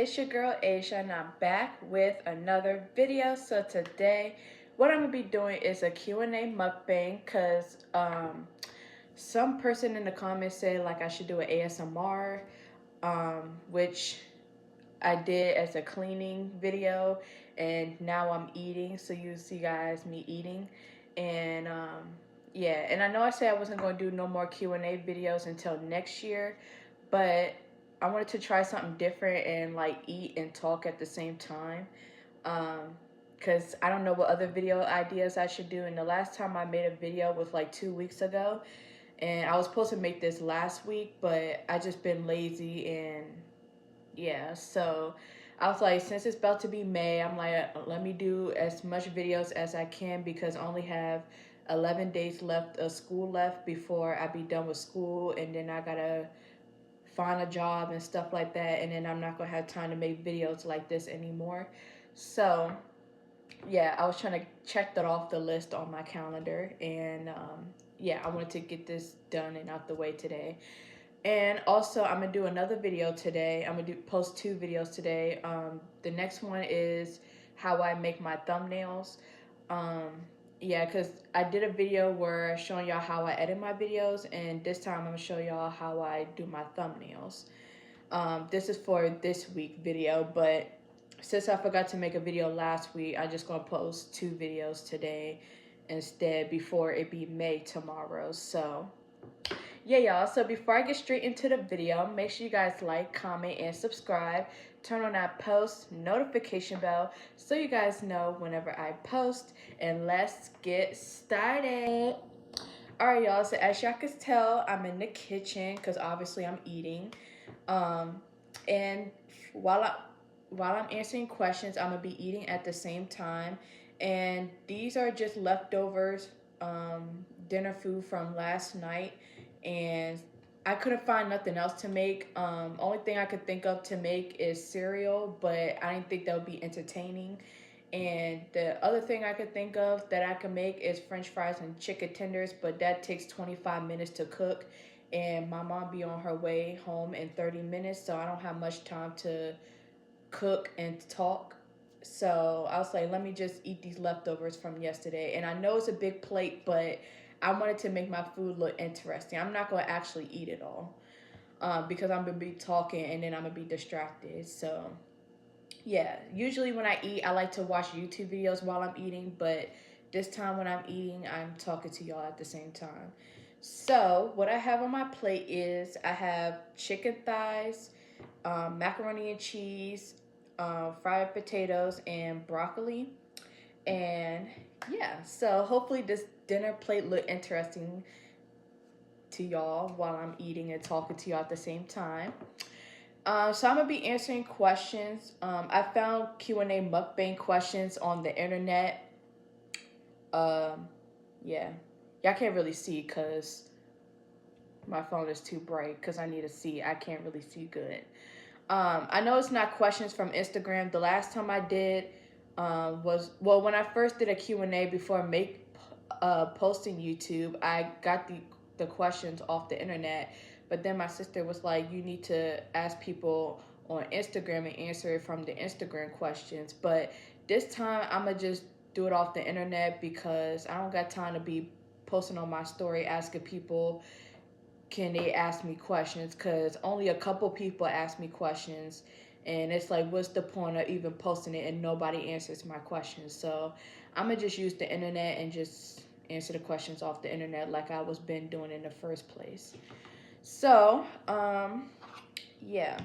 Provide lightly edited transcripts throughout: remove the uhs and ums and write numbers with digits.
it's your girl Asia and I'm back with another video. So today what I'm gonna be doing is a Q&A mukbang because some person in the comments said like I should do an ASMR, which I did as a cleaning video, and now I'm eating, so you see guys me eating. And yeah, and I know I said I wasn't going to do no more Q&A videos until next year, but I wanted to try something different and like eat and talk at the same time, because I don't know what other video ideas I should do. And the last time I made a video was like 2 weeks ago, and I was supposed to make this last week, but I just been lazy. And yeah, so I was like, since it's about to be May, I'm like, let me do as much videos as I can because I only have 11 days left of school left before I be done with school, and then I gotta find a job and stuff like that, and then I'm not gonna have time to make videos like this anymore. So yeah, I was trying to check that off the list on my calendar, and yeah, I wanted to get this done and out the way today. And also, I'm gonna do another video today. I'm gonna post 2 videos today. The next one is how I make my thumbnails. Um, yeah, because I did a video where showing y'all how I edit my videos, and this time I'm gonna show y'all how I do my thumbnails. This is for this week video, but since I forgot to make a video last week, I'm just gonna post 2 videos today instead before it be May tomorrow. So yeah, y'all, so before I get straight into the video, make sure you guys like, comment, and subscribe. Turn on that post notification bell so you guys know whenever I post. And let's get started. Alright, y'all, so as y'all can tell, I'm in the kitchen because obviously I'm eating. And while I'm answering questions, I'm gonna be eating at the same time. And these are just leftovers, dinner food from last night, and I couldn't find nothing else to make. Only thing I could think of to make is cereal, but I didn't think that would be entertaining. And the other thing I could think of that I could make is French fries and chicken tenders, but that takes 25 minutes to cook, and my mom be on her way home in 30 minutes, so I don't have much time to cook and talk. So I was like, let me just eat these leftovers from yesterday. And I know it's a big plate, but I wanted to make my food look interesting. I'm not going to actually eat it all, because I'm going to be talking and then I'm going to be distracted. So yeah, usually when I eat, I like to watch YouTube videos while I'm eating, but this time when I'm eating, I'm talking to y'all at the same time. So what I have on my plate is I have chicken thighs, macaroni and cheese, fried potatoes, and broccoli. And yeah, so hopefully this dinner plate look interesting to y'all while I'm eating and talking to y'all at the same time. So I'm gonna be answering questions. I found Q&A mukbang questions on the internet. Yeah, y'all can't really see because my phone is too bright because I need to see. I can't really see good. I know it's not questions from Instagram. The last time I did was, well, when I first did a Q&A before posting YouTube, I got the questions off the internet. But then my sister was like, you need to ask people on Instagram and answer it from the Instagram questions. But this time I'm going to just do it off the internet because I don't got time to be posting on my story asking people, can they ask me questions, because only a couple people ask me questions, and it's like, what's the point of even posting it and nobody answers my questions? So I'm gonna just use the internet and just answer the questions off the internet like I was been doing in the first place. So yeah,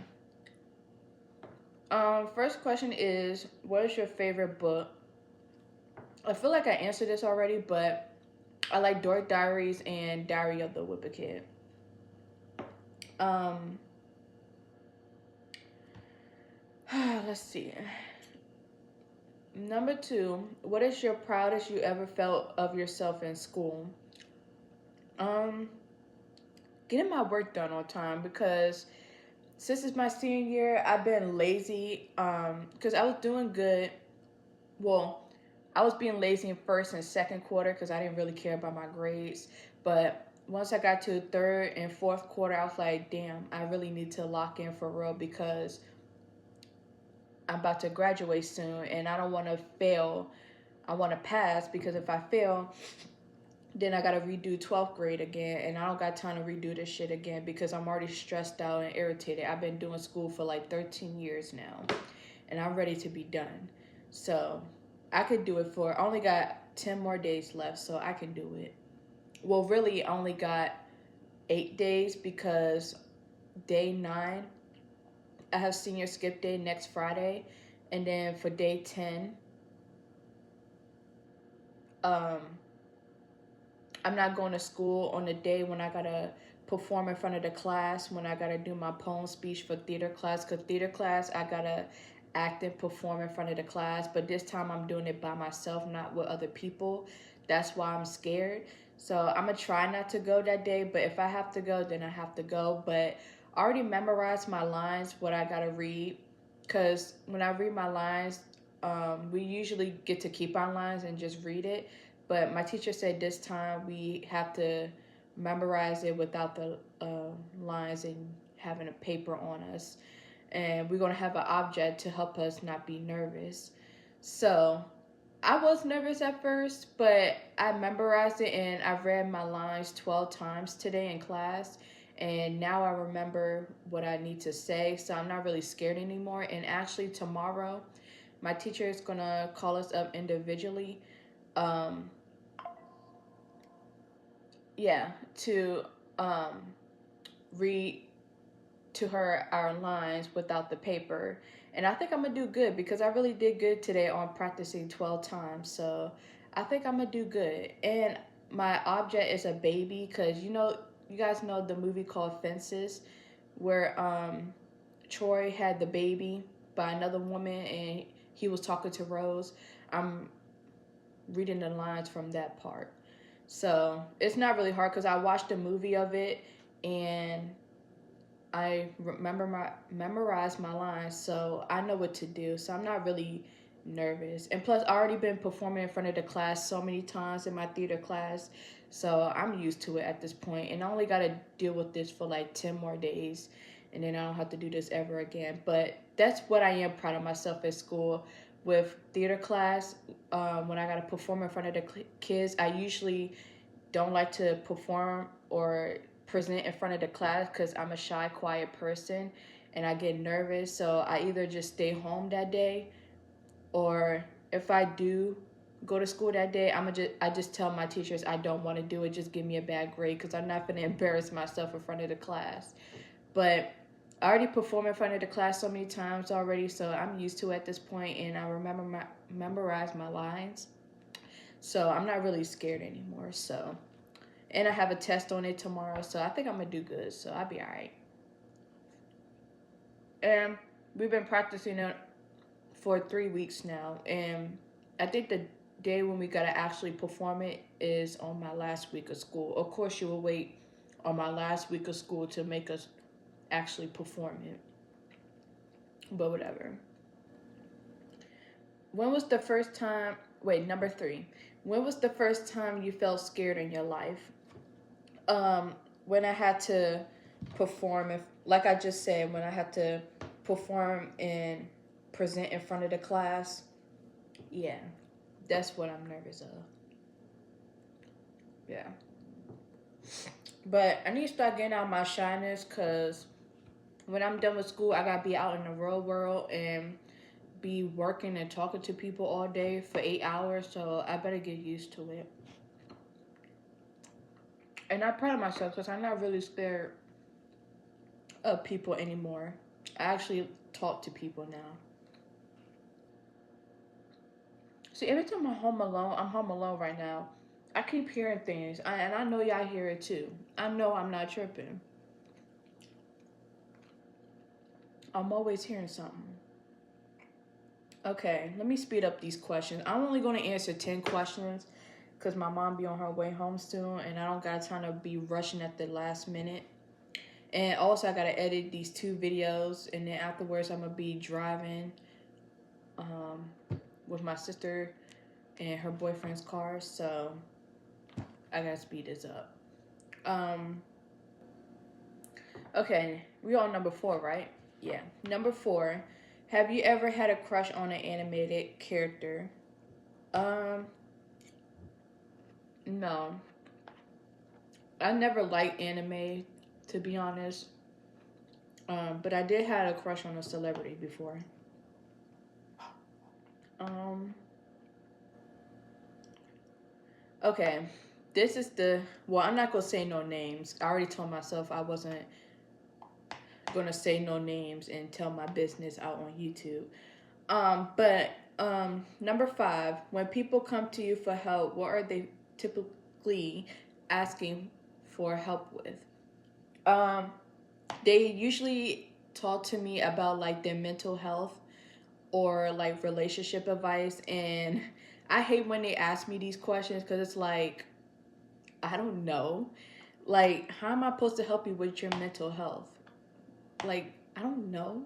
first question is, what is your favorite book? I feel like I answered this already, but I like Dork Diaries and Diary of the Whipper Kid. Let's see. Number 2, what is your proudest you ever felt of yourself in school? Getting my work done on time, because since it's my senior year, I've been lazy, because I was doing good. Well, I was being lazy in first and second quarter because I didn't really care about my grades, but once I got to third and fourth quarter, I was like, damn, I really need to lock in for real, because I'm about to graduate soon, and I don't want to fail. I want to pass, because if I fail, then I gotta redo 12th grade again, and I don't got time to redo this shit again because I'm already stressed out and irritated. I've been doing school for like 13 years now, and I'm ready to be done. So I could do it I only got 10 more days left, so I can do it. Well, really, I only got 8 days, because day 9, I have senior skip day next Friday, and then for day 10, um, I'm not going to school on the day when I gotta perform in front of the class, when I gotta do my poem speech for theater class. Because theater class, I gotta act and perform in front of the class, but this time I'm doing it by myself, not with other people. That's why I'm scared. So I'm gonna try not to go that day, but if I have to go, then I have to go. But I already memorized my lines, what I gotta read, because when I read my lines, we usually get to keep our lines and just read it. But my teacher said this time we have to memorize it without the lines and having a paper on us. And we're going to have an object to help us not be nervous. So I was nervous at first, but I memorized it and I read my lines 12 times today in class. And now I remember what I need to say. So I'm not really scared anymore. And actually, tomorrow, my teacher is going to call us up individually. Um, yeah, to um, read to her our lines without the paper. And I think I'm gonna do good because I really did good today on practicing 12 times. So I think I'm gonna do good. And my object is a baby, because you guys know the movie called Fences, where Troy had the baby by another woman and he was talking to Rose. I'm reading the lines from that part. So it's not really hard because I watched a movie of it and I memorized my lines, so I know what to do. So I'm not really nervous. And plus, I already been performing in front of the class so many times in my theater class, so I'm used to it at this point. And I only got to deal with this for like 10 more days, and then I don't have to do this ever again. But that's what I am proud of myself at school. With theater class, when I got to perform in front of the kids, I usually don't like to perform or present in front of the class because I'm a shy, quiet person and I get nervous. So I either just stay home that day, or if I do go to school that day, I just tell my teachers I don't want to do it. Just give me a bad grade because I'm not going to embarrass myself in front of the class. But I already performed in front of the class so many times already, so I'm used to it at this point, and I memorize my lines. So I'm not really scared anymore. So, and I have a test on it tomorrow, so I think I'm gonna do good. So I'll be all right. And we've been practicing it for 3 weeks now, and I think the day when we gotta actually perform it is on my last week of school. Of course, you will wait on my last week of school to make us actually perform it, but whatever. When was the first time? Wait, number 3. When was the first time you felt scared in your life? When I had to perform, if like I just said, when I had to perform and present in front of the class, yeah, that's what I'm nervous of. Yeah, but I need to start getting out my shyness, because when I'm done with school, I gotta be out in the real world and be working and talking to people all day for 8 hours. So I better get used to it. And I'm proud of myself because I'm not really scared of people anymore. I actually talk to people now. See, every time I'm home alone right now. I keep hearing things, and I know y'all hear it too. I know I'm not tripping. I'm always hearing something. Okay, let me speed up these questions. I'm only going to answer 10 questions because my mom be on her way home soon, and I don't got time to be rushing at the last minute. And also, I got to edit these 2 videos, and then afterwards, I'm going to be driving um, with my sister and her boyfriend's car, so I got to speed this up. Okay, we on number 4, right? Yeah. Number 4, Have you ever had a crush on an animated character? Um, no. I never liked anime, to be honest. But I did have a crush on a celebrity before. Um, okay. This is the well. I'm not gonna say no names. I already told myself I wasn't gonna say no names and tell my business out on YouTube. But number 5, when people come to you for help, what are they typically asking for help with? Um, they usually talk to me about like their mental health or like relationship advice, and I hate when they ask me these questions because it's like I don't know. Like, how am I supposed to help you with your mental health? Like, I don't know.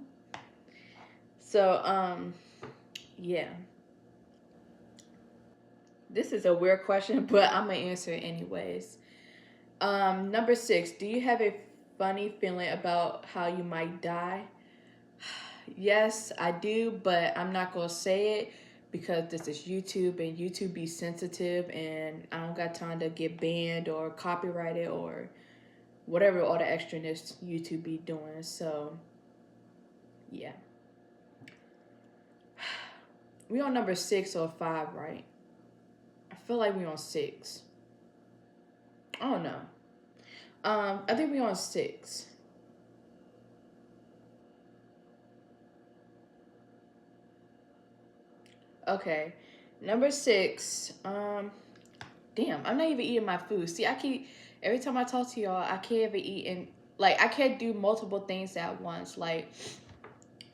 So, yeah. This is a weird question, but I'm gonna answer it anyways. Number 6, do you have a funny feeling about how you might die? Yes, I do, but I'm not gonna say it because this is YouTube and YouTube be sensitive and I don't got time to get banned or copyrighted or whatever all the extraness YouTube be doing. So yeah. We on number 6 or 5, right? I feel like we on 6. I don't know. I think we on 6. Okay. Number 6. Damn, I'm not even eating my food. See, I keep every time I talk to y'all, I can't even eat and like I can't do multiple things at once. Like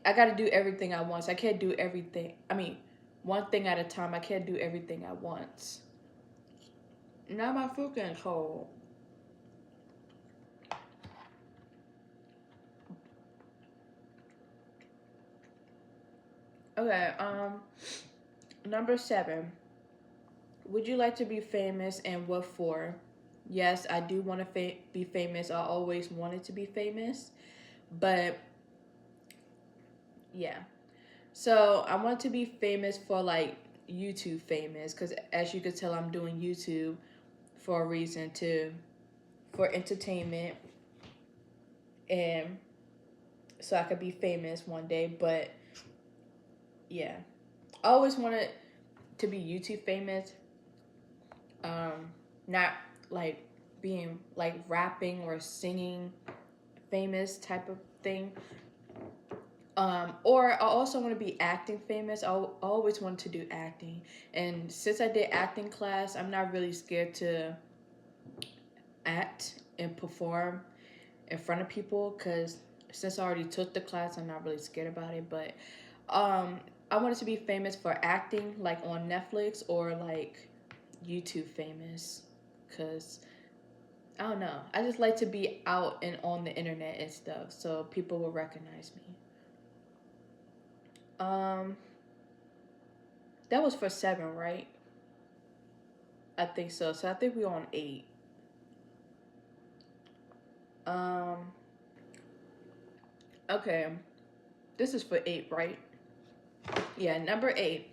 I gotta do everything at once. I can't do everything. I mean, one thing at a time. I can't do everything at once. Now my food getting cold. Okay. Number 7. Would you like to be famous and what for? Yes, I do want to be famous. I always wanted to be famous, but yeah. So I want to be famous for like YouTube famous because as you could tell, I'm doing YouTube for a reason to for entertainment and so I could be famous one day. But yeah, I always wanted to be YouTube famous. Not like being like rapping or singing famous type of thing. Or I also want to be acting famous. I always wanted to do acting, and since I did acting class, I'm not really scared to act and perform in front of people because since I already took the class, I'm not really scared about it. But I wanted to be famous for acting, like on Netflix or like YouTube famous, because I don't know. I just like to be out and on the internet and stuff, so people will recognize me. Um, that was for 7, right? I think so. So I think we're on 8. Um, okay. This is for 8, right? Yeah, number 8.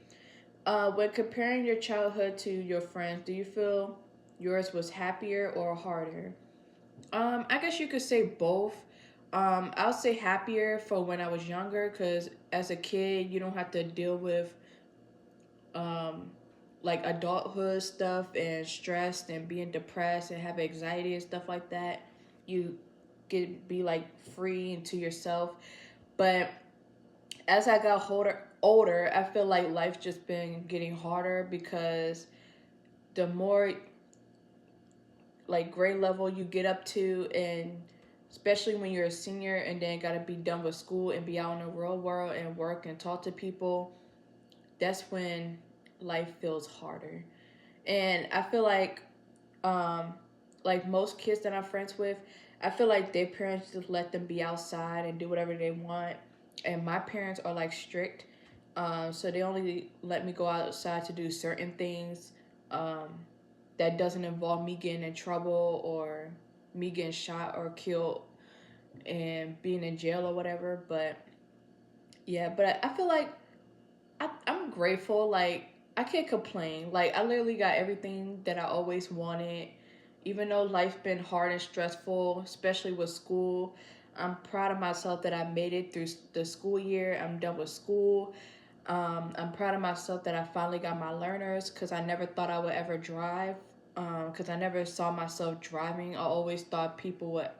When comparing your childhood to your friends, do you feel yours was happier or harder? I guess you could say both. I'll say happier for when I was younger, because as a kid, you don't have to deal with um, like adulthood stuff and stressed and being depressed and have anxiety and stuff like that. You get be like free into yourself. But as I got older, I feel like life's just been getting harder because the more like grade level you get up to, and especially when you're a senior and then got to be done with school and be out in the real world and work and talk to people, that's when life feels harder. And I feel like most kids that I'm friends with, I feel like their parents just let them be outside and do whatever they want. And my parents are like strict, so they only let me go outside to do certain things um, that doesn't involve me getting in trouble or me getting shot or killed and being in jail or whatever. But Yeah, but I feel like I'm grateful. Like, I can't complain. Like, I literally got everything that I always wanted. Even though life's been hard and stressful, especially with school, I'm proud of myself that I made it through the school year. I'm done with school. I'm proud of myself that I finally got my learners because I never thought I would ever drive. Because I never saw myself driving. I always thought people would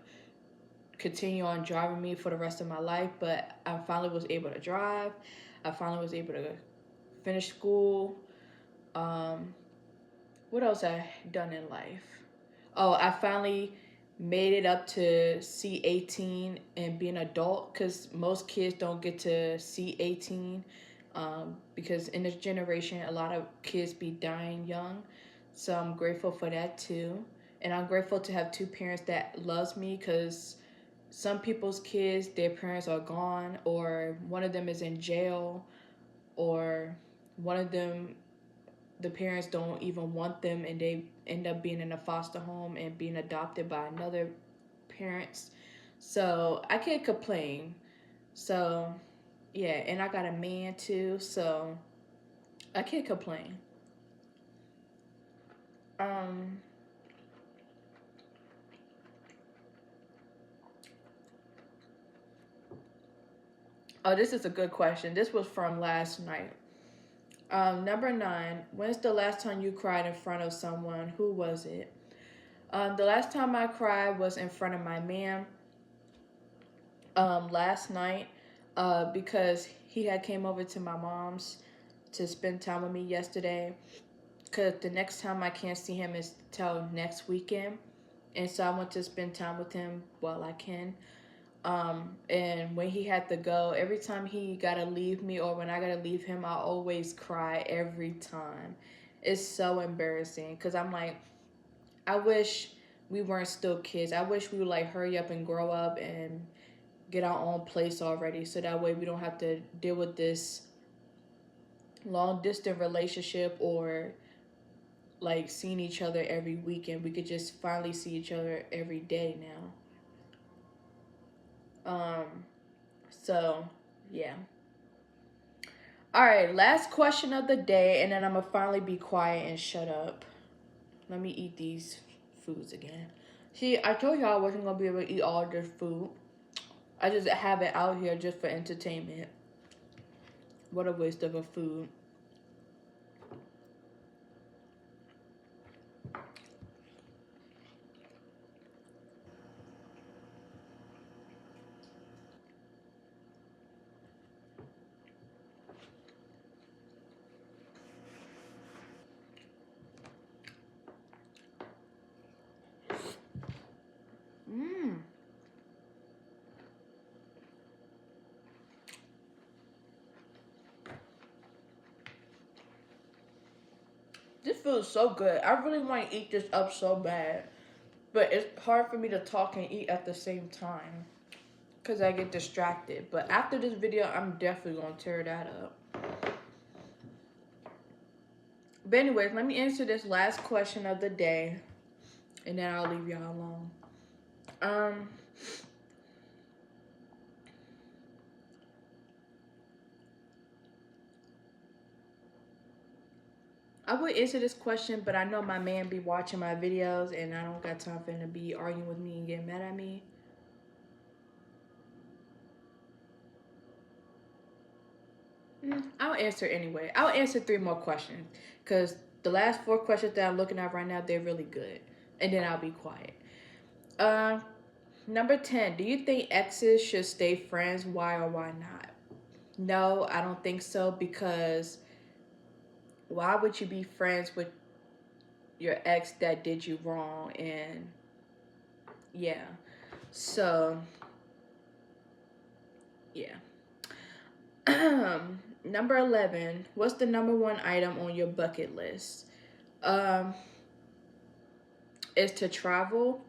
continue on driving me for the rest of my life, but I finally was able to drive. I finally was able to finish school. Um, what else I done in life? Oh, I finally made it up to C18 and be an adult because most kids don't get to C18 because in this generation, a lot of kids be dying young. So I'm grateful for that too. And I'm grateful to have two parents that loves me because some people's kids, their parents are gone, or one of them is in jail, or one of them, the parents don't even want them and they end up being in a foster home and being adopted by another parents. So I can't complain. So yeah, and I got a man too, so I can't complain. Um oh, this is a good question. This was from last night. Number 9, when's the last time you cried in front of someone? Who was it? The last time I cried was in front of my man last night because he had came over to my mom's to spend time with me yesterday because the next time I can't see him is till next weekend. And so I want to spend time with him while I can. And when he had to go, every time he gotta leave me or when I gotta leave him, I always cry every time. It's so embarrassing because I'm like, I wish we weren't still kids. I wish we would like hurry up and grow up and get our own place already so that way we don't have to deal with this long distance relationship or like seeing each other every weekend. We could just finally see each other every day now. So yeah. All right, last question of the day, and then I'm gonna finally be quiet and shut up. Let me eat these foods again. See, I told y'all I wasn't gonna be able to eat all this food. I just have it out here just for entertainment. What a waste of a food. Mmm. This feels so good. I really want to eat this up so bad. But it's hard for me to talk and eat at the same time. Because I get distracted. But after this video, I'm definitely going to tear that up. But anyways, let me answer this last question of the day. And then I'll leave y'all alone. Um, I would answer this question, but I know my man be watching my videos, and I don't got time for him to be arguing with me and getting mad at me. I'll answer anyway. I'll answer 3 more questions, because the last 4 questions that I'm looking at right now, they're really good. And then I'll be quiet. Uh, Number 10, do you think exes should stay friends? Why or why not? No, I don't think so, because why would you be friends with your ex that did you wrong? And yeah, so yeah. Number 11, what's the number 1 item on your bucket list? Um, is to travel.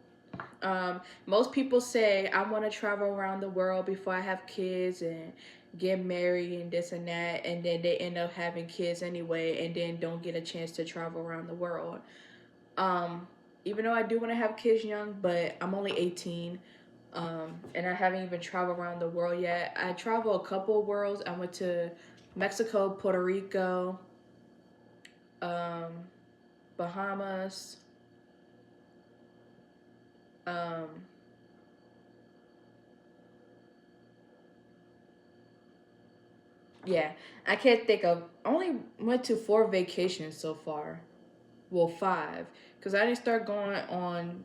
Most people say I want to travel around the world before I have kids and get married and this and that, and then they end up having kids anyway and then don't get a chance to travel around the world. Um, Even though I do want to have kids young, but I'm only 18. And I haven't even traveled around the world yet. I traveled a couple of worlds. I went to Mexico, Puerto Rico, Bahamas, um, yeah, I can't think of. I only went to 4 vacations so far. Well, 5, because I didn't start going on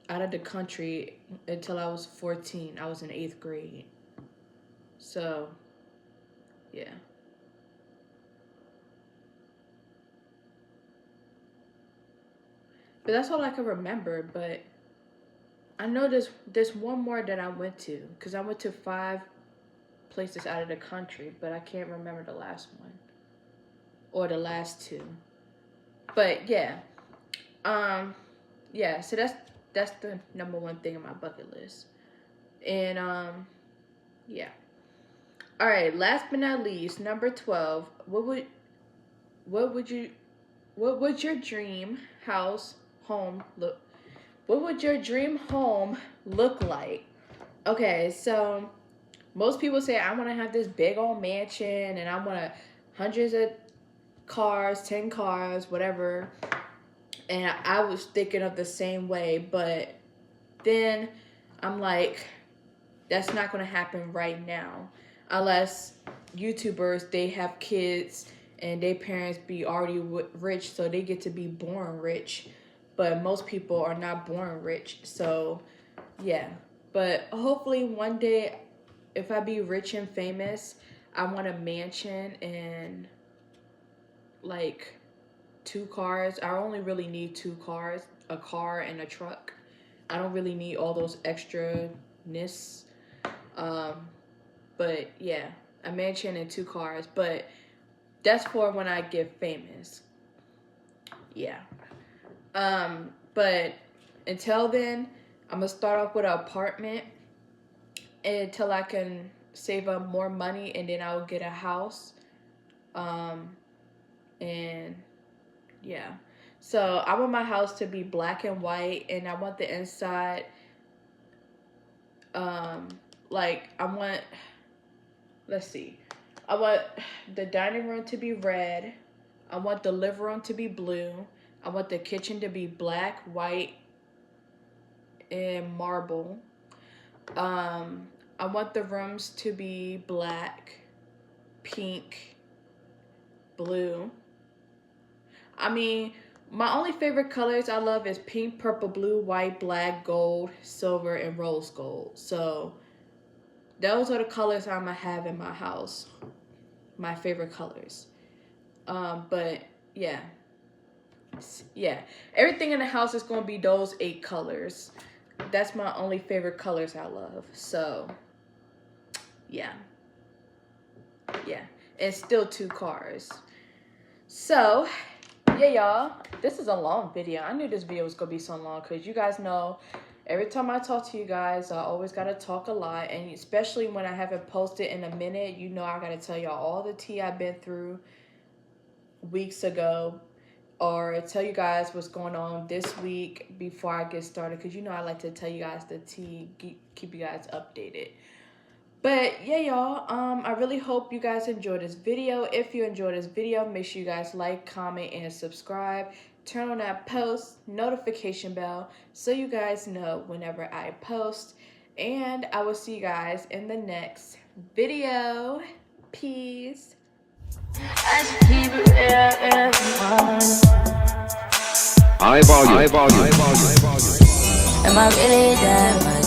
out of the country until I was 14. I was in 8th grade. So, yeah. But that's all I can remember. But I know there's one more that I went to, because I went to 5 places out of the country, but I can't remember the last one or the last 2. But yeah, yeah. So that's the number 1 thing on my bucket list, and yeah. All right. Last but not least, number 12. What would you what would your dream house home look? What would your dream home look like? Okay, so most people say I want to have this big old mansion and I want hundreds of cars, 10 cars, whatever. And I was thinking of the same way, but then I'm like, that's not going to happen right now. Unless YouTubers, they have kids and their parents be already rich, so they get to be born rich. But most people are not born rich, so yeah. But hopefully one day, if I be rich and famous, I want a mansion and like 2 cars. I only really need 2 cars, a car and a truck. I don't really need all those extra-ness. But yeah, a mansion and 2 cars. But that's for when I get famous. Yeah. But until then, I'm gonna start off with an apartment until I can save up more money, and then I'll get a house. And yeah. So I want my house to be black and white, and I want the inside, like let's see. I want the dining room to be red. I want the living room to be blue. I want the kitchen to be black, white, and marble. I want the rooms to be black, pink, blue. I mean, my only favorite colors I love is pink, purple, blue, white, black, gold, silver, and rose gold. So those are the colors I'm gonna have in my house. My favorite colors. But yeah. Yeah. Everything in the house is gonna be those 8 colors. That's my only favorite colors I love. So yeah. Yeah. And still 2 cars. So yeah, y'all, this is a long video. I knew this video was gonna be so long because you guys know every time I talk to you guys, I always gotta talk a lot, and especially when I haven't posted in a minute, you know I gotta tell y'all all the tea I've been through weeks ago, or tell you guys what's going on this week before I get started, because you know I like to tell you guys the tea, keep you guys updated. But yeah, y'all, I really hope you guys enjoyed this video. If you enjoyed this video, make sure you guys like, comment, and subscribe. Turn on that post notification bell so you guys know whenever I post. And I will see you guys in the next video. Peace. High volume. Am I really that much?